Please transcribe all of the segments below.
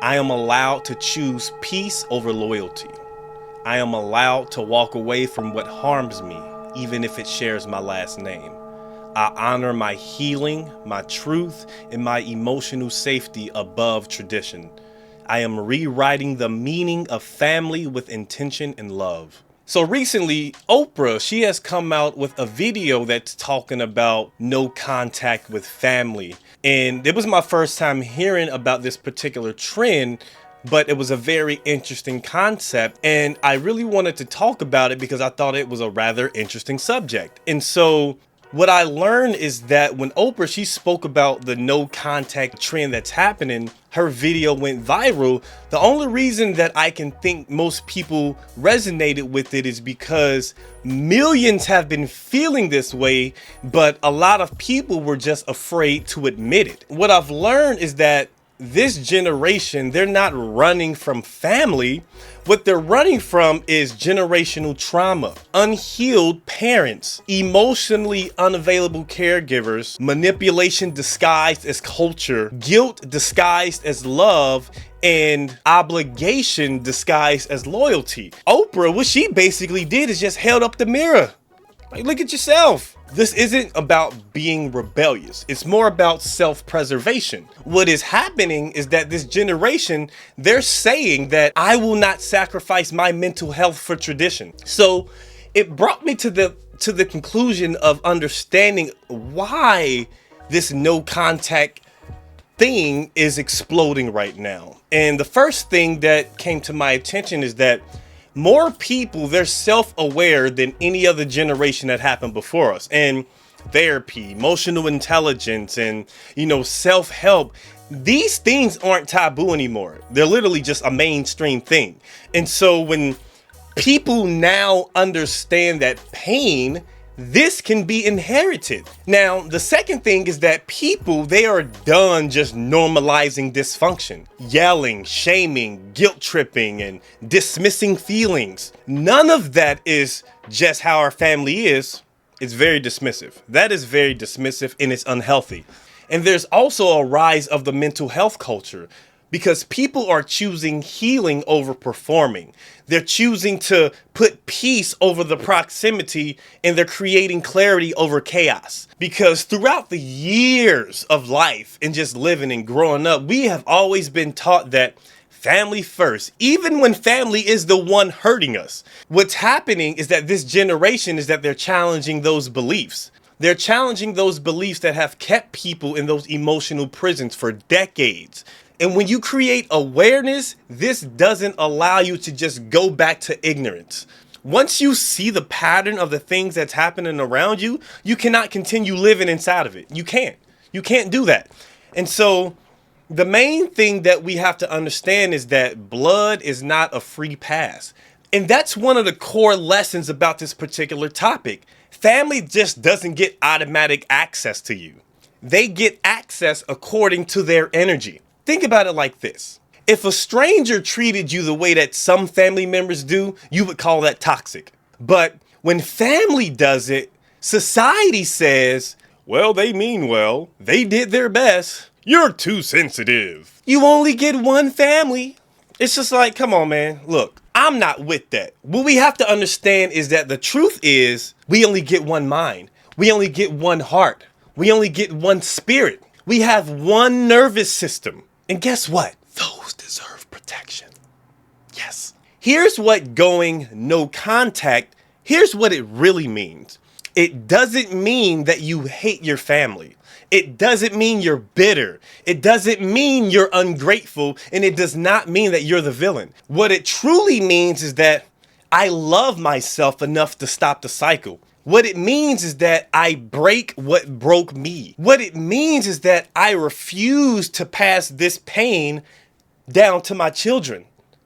I am allowed to choose peace over loyalty. I am allowed to walk away from what harms me, even if it shares my last name. I honor my healing, my truth, and my emotional safety above tradition. I am rewriting the meaning of family with intention and love. So recently, Oprah, she has come out with a video that's talking about no contact with family. And it was my first time hearing about this particular trend, but it was a very interesting concept. And I really wanted to talk about it because I thought it was a rather interesting subject. And so what I learned is that when Oprah, she spoke about the no contact trend that's happening, her video went viral. The only reason that I can think most people resonated with it is because millions have been feeling this way, but a lot of people were just afraid to admit it. What I've learned is that this generation, they're not running from family. What they're running from is generational trauma, unhealed parents, emotionally unavailable caregivers, manipulation disguised as culture, guilt disguised as love, and obligation disguised as loyalty. Oprah, what she basically did is just held up the mirror. Like, look at yourself. This isn't about being rebellious. It's more about self-preservation. What is happening is that this generation, they're saying that I will not sacrifice my mental health for tradition. So it brought me to the conclusion of understanding why this no contact thing is exploding right now. And the first thing that came to my attention is that more people, they're self-aware than any other generation that happened before us. And therapy, emotional intelligence, and, self-help, these things aren't taboo anymore. They're literally just a mainstream thing. And so when people now understand that pain, this can be inherited. Now, the second thing is that people, they are done just normalizing dysfunction, yelling, shaming, guilt tripping, and dismissing feelings. None of that is just how our family is. It's very dismissive. That is very dismissive, and it's unhealthy. And there's also a rise of the mental health culture, because people are choosing healing over performing. They're choosing to put peace over the proximity, and they're creating clarity over chaos. Because throughout the years of life and just living and growing up, we have always been taught that family first, even when family is the one hurting us. What's happening is that this generation is that they're challenging those beliefs. They're challenging those beliefs that have kept people in those emotional prisons for decades. And when you create awareness, this doesn't allow you to just go back to ignorance. Once you see the pattern of the things that's happening around you, you cannot continue living inside of it. You can't. You can't do that. And so the main thing that we have to understand is that blood is not a free pass. And that's one of the core lessons about this particular topic. Family just doesn't get automatic access to you. They get access according to their energy. Think about it like this. If a stranger treated you the way that some family members do, you would call that toxic. But when family does it, society says, well, they mean well. They did their best. You're too sensitive. You only get one family. It's just like, come on, man. Look, I'm not with that. What we have to understand is that the truth is we only get one mind. We only get one heart. We only get one spirit. We have one nervous system. And guess what? Those deserve protection. Yes. Here's what going no contact, here's what it really means. It doesn't mean that you hate your family. It doesn't mean you're bitter. It doesn't mean you're ungrateful. And it does not mean that you're the villain. What it truly means is that I love myself enough to stop the cycle. What it means is that I break what broke me. What it means is that I refuse to pass this pain down to my children,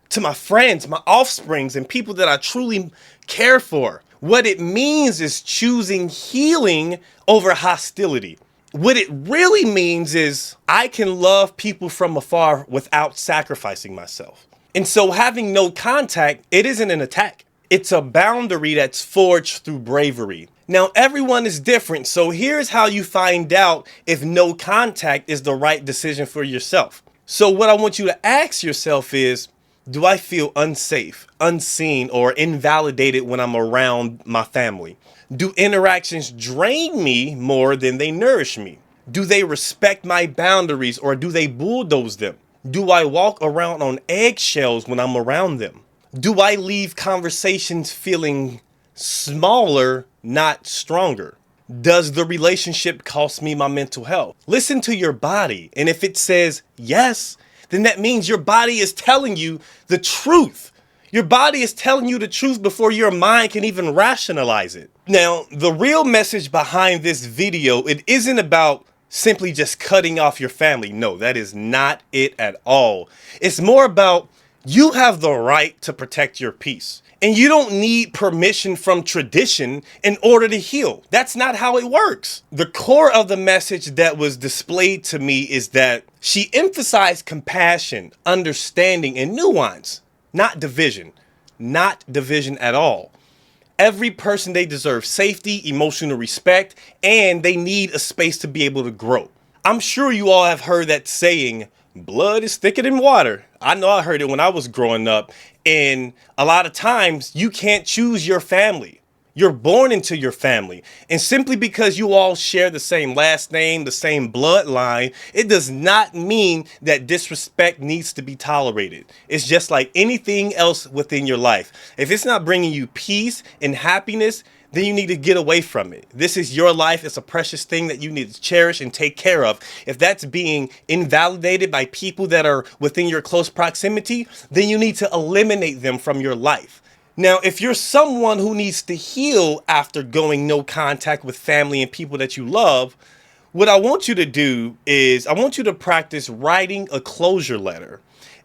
to my friends, my offsprings, and people that I truly care for. What it means is choosing healing over hostility. What it really means is I can love people from afar without sacrificing myself. And so having no contact, it isn't an attack. It's a boundary that's forged through bravery. Now, everyone is different, so here's how you find out if no contact is the right decision for yourself. So what I want you to ask yourself is, do I feel unsafe, unseen, or invalidated when I'm around my family? Do interactions drain me more than they nourish me? Do they respect my boundaries or do they bulldoze them? Do I walk around on eggshells when I'm around them? Do I leave conversations feeling smaller, not stronger? Does the relationship cost me my mental health? Listen to your body. And if it says yes, then that means your body is telling you the truth. Your body is telling you the truth before your mind can even rationalize it. Now, the real message behind this video, it isn't about simply just cutting off your family. No, that is not it at all. It's more about you have the right to protect your peace. And you don't need permission from tradition in order to heal. That's not how it works. The core of the message that was displayed to me is that she emphasized compassion, understanding, and nuance, not division. Not division at all. Every person, they deserve safety, emotional respect, and they need a space to be able to grow. I'm sure you all have heard that saying, blood is thicker than water. I know I heard it when I was growing up. And a lot of times you can't choose your family. You're born into your family. And simply because you all share the same last name, the same bloodline, it does not mean that disrespect needs to be tolerated. It's just like anything else within your life. If it's not bringing you peace and happiness, then you need to get away from it. This is your life. It's a precious thing that you need to cherish and take care of. If that's being invalidated by people that are within your close proximity, then you need to eliminate them from your life. Now, if you're someone who needs to heal after going no contact with family and people that you love, what I want you to do is I want you to practice writing a closure letter.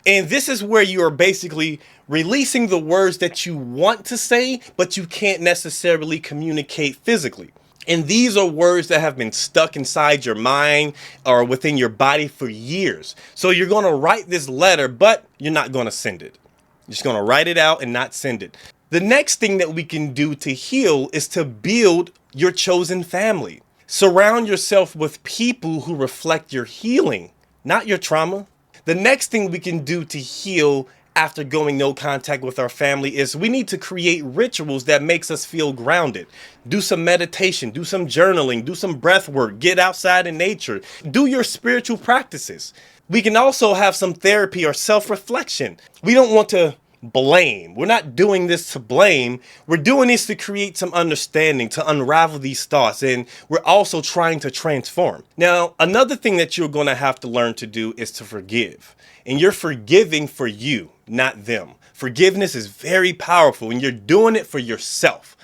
And this is where you are basically releasing the words that you want to say, but you can't necessarily communicate physically. And these are words that have been stuck inside your mind or within your body for years. So you're going to write this letter, but you're not going to send it. You're just going to write it out and not send it. The next thing that we can do to heal is to build your chosen family. Surround yourself with people who reflect your healing, not your trauma. The next thing we can do to heal after going no contact with our family is we need to create rituals that makes us feel grounded. Do some meditation, do some journaling, do some breath work, get outside in nature, do your spiritual practices. We can also have some therapy or self-reflection. We don't want to blame. We're not doing this to blame. We're doing this to create some understanding, to unravel these thoughts, and we're also trying to transform. Now, another thing that you're going to have to learn to do is to forgive. And you're forgiving for you, not them. Forgiveness is very powerful, and you're doing it for yourself.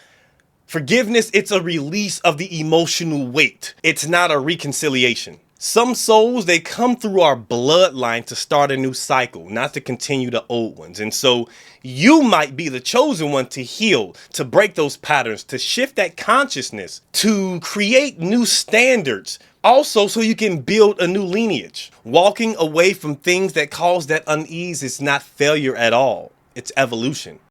Forgiveness, it's a release of the emotional weight. It's not a reconciliation. Some souls, they come through our bloodline to start a new cycle, not to continue the old ones. And so you might be the chosen one to heal, to break those patterns, to shift that consciousness, to create new standards. Also, so you can build a new lineage. Walking away from things that cause that unease is not failure at all. It's evolution.